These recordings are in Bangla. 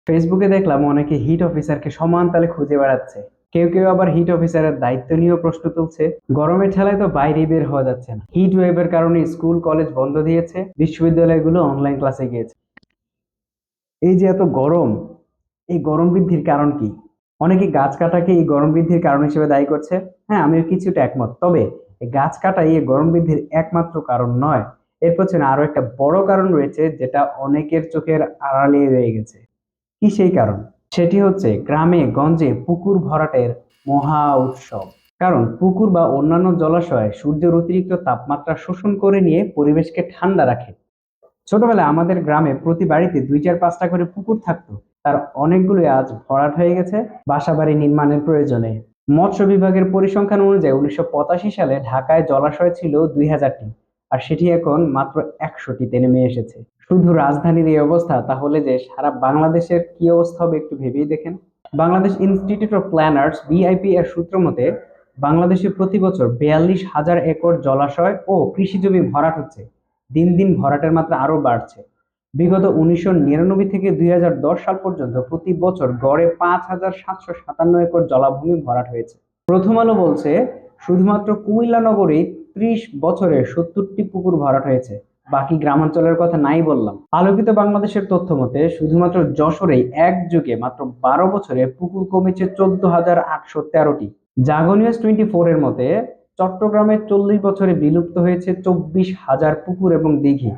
ফেসবুকে দেখলাম অনেকে হিট অফিসারকে সমান তালে খুঁজে বেড়াচ্ছে। কেউ কেউ আবার হিট অফিসারের দায়িত্ব নিয়েও প্রশ্ন তুলছে। গরমের ঠেলায় তো বাইরে বের হওয়া যাচ্ছে না, হিট ওয়েভের কারণে স্কুল কলেজ বন্ধ দিয়েছে, বিশ্ববিদ্যালয়গুলো অনলাইন ক্লাসে গিয়েছে। এই যে এত গরম, এই গরম বৃদ্ধির কারণ কি? অনেকে গাছ কাটাকে এই গরম বৃদ্ধির কারণ হিসেবে দায়ী করছে। হ্যাঁ, আমিও কিছুটা একমত, তবে এই গাছ কাটাই এই গরম বৃদ্ধির একমাত্র কারণ নয়। এর পেছনে আরো একটা বড় কারণ রয়েছে, যেটা অনেকের চোখের আড়ালে রয়ে গেছে। কি সেই কারণ? সেটি হচ্ছে গ্রামে গঞ্জে পুকুর ভরাটের মহা উৎসব। কারণ পুকুর বা অন্যান্য জলাশয় সূর্যের অতিরিক্ত তাপমাত্রা শোষণ করে নিয়ে পরিবেশকে ঠান্ডা রাখে। ছোটবেলায় আমাদের গ্রামে প্রতি বাড়িতে 2 4 5টা করে পুকুর থাকতো। তার অনেকগুলোই আজ ভরাট হয়ে গেছে বাসাবাড়ি নির্মাণের প্রয়োজনে। মৎস্য বিভাগের পরিসংখ্যান অনুযায়ী 1985 সালে ঢাকায় জলাশয় ছিল 2000টি, আর সেটি এখন মাত্র 100টিতে নেমে এসেছে। শুধু রাজধানীর এই অবস্থা, তাহলে যে সারা বাংলাদেশের কি অবস্থা হবে একটু ভেবেই দেখেন। Bangladesh institute of planners VIP এর সূত্র মতে বাংলাদেশে প্রতি বছর 42,000 একর জলাশয় ও কৃষি জমি ভরাট হচ্ছে। দিন দিন ভরাটের মাত্রা আরো বাড়ছে। বিগত 1999 থেকে 2010 সাল পর্যন্ত প্রতি বছর গড়ে 5,757 একর জলাভূমি ভরাট হয়েছে। প্রথম আলো বলছে শুধুমাত্র কুমিল্লা নগরী 30 বছরে 70টি পুকুর ভরাট হয়েছে। বাকি গ্রামাঞ্চলের কথা নাই বললাম। আলোকিত বাংলাদেশের তথ্য মতে শুধুমাত্র যশোরেই এক যুগে মাত্র 12 বছরে পুকুর কমেছে 14,813টি। জাগো নিউজ 24 এর মতে চট্টগ্রামে 40 বছরে বিলুপ্ত হয়েছে 24,000 পুকুর এবং দিঘি।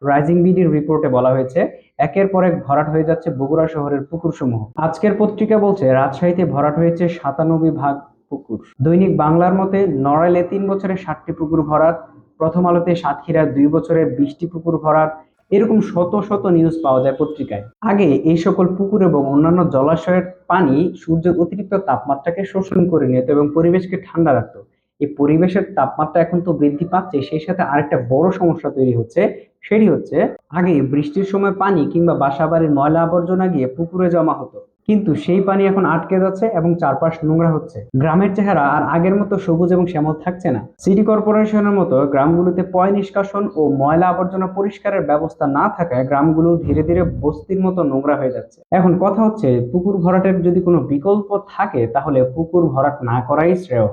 রাইজিং বিডির রিপোর্টে বলা হয়েছে একের পর এক ভরাট হয়ে যাচ্ছে বগুড়া শহরের পুকুরসমূহ। আজকের পত্রিকা বলছে রাজশাহীতে ভরাট হয়েছে 97 ভাগ পুকুর। দৈনিক বাংলার মতে নড়াইলে 3 বছরে 60টি পুকুর ভরাট। প্রথম আলোতে সাতক্ষীরার 2 বছরে 20টি পুকুর ভরাট। এরকম শত শত নিউজ পাওয়া যায় পত্রিকায়। আগে এই সকল পুকুর এবং অন্যান্য জলাশয়ের পানি সূর্যের অতিরিক্ত তাপমাত্রাকে শোষণ করে নিত এবং পরিবেশকে ঠান্ডা রাখতো। এই পরিবেশের তাপমাত্রা এখন তো বৃদ্ধি পাচ্ছে, সেই সাথে আরেকটা বড় সমস্যা তৈরি হচ্ছে। সেটি হচ্ছে আগে বৃষ্টির সময় পানি কিংবা বাসাবাড়ির ময়লা আবর্জনা গিয়ে পুকুরে জমা হতো, কিন্তু সেই পানি এখন আটকে যাচ্ছে এবং চারপাশ নোংরা হচ্ছে। গ্রামের চেহারা আর আগের মতো সবুজ এবং শ্যামল থাকছে না। সিটি কর্পোরেশনের মতো গ্রামগুলোতে পয় নিষ্কাশন ও ময়লা আবর্জনা পরিষ্কারের ব্যবস্থা না থাকায় গ্রামগুলো ধীরে ধীরে বস্তির মতো নোংরা হয়ে যাচ্ছে। এখন কথা হচ্ছে পুকুর ভরাটের যদি কোনো বিকল্প থাকে তাহলে পুকুর ভরাট না করাই শ্রেয়।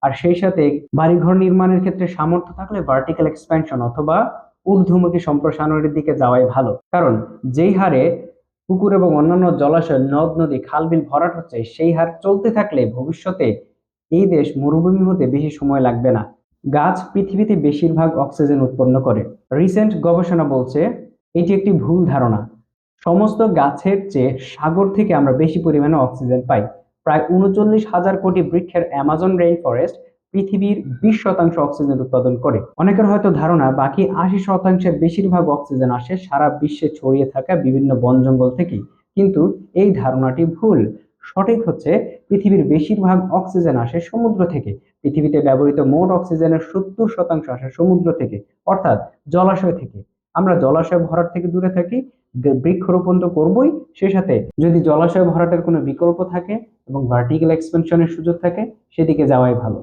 আর সেই সাথে বাড়িঘর নির্মাণের ক্ষেত্রে সামর্থ্য থাকলে ভার্টিক্যাল এক্সপ্যানশন অথবা ঊর্ধ্বমুখী সম্প্রসারণের দিকে যাওয়াই ভালো। কারণ যেই হারে পুকুর এবং অন্যান্য জলাশয় নদ নদী খাল বিল ভরাট হচ্ছে, সেই হার চলতে থাকলে ভবিষ্যতে এই দেশ মরুভূমি হতে বেশি সময় লাগবে না। গাছ পৃথিবীতে বেশিরভাগ অক্সিজেন উৎপন্ন করে। রিসেন্ট গবেষণা বলছে এটি একটি ভুল ধারণা। সমস্ত গাছের চেয়ে সাগর থেকে আমরা বেশি পরিমাণে অক্সিজেন পাই। প্রায় 39,000 কোটি বৃক্ষের অ্যামাজন রেইন ফরেস্ট পৃথিবীর 20% অক্সিজেন উৎপাদন করে। অনেকের হয়তো ধারণা বাকি 80%-এর বেশিরভাগ অক্সিজেন আসে সারা বিশ্বে ছড়িয়ে থাকা বিভিন্ন বন জঙ্গল থেকে, কিন্তু এই ধারণাটি ভুল। সঠিক হচ্ছে পৃথিবীর বেশিরভাগ অক্সিজেন আসে সমুদ্র থেকে। পৃথিবীতে ব্যবহৃত মোট অক্সিজেনের 70% আসে সমুদ্র থেকে, অর্থাৎ জলাশয় থেকে। আমরা জলাশয় ভরাট থেকে দূরে থাকি, বৃক্ষরোপণ তো করবোই, সে সাথে যদি জলাশয় ভরাটের কোনো বিকল্প থাকে এবং ভার্টিক্যাল এক্সপেনশনের সুযোগ থাকে সেদিকে যাওয়াই ভালো।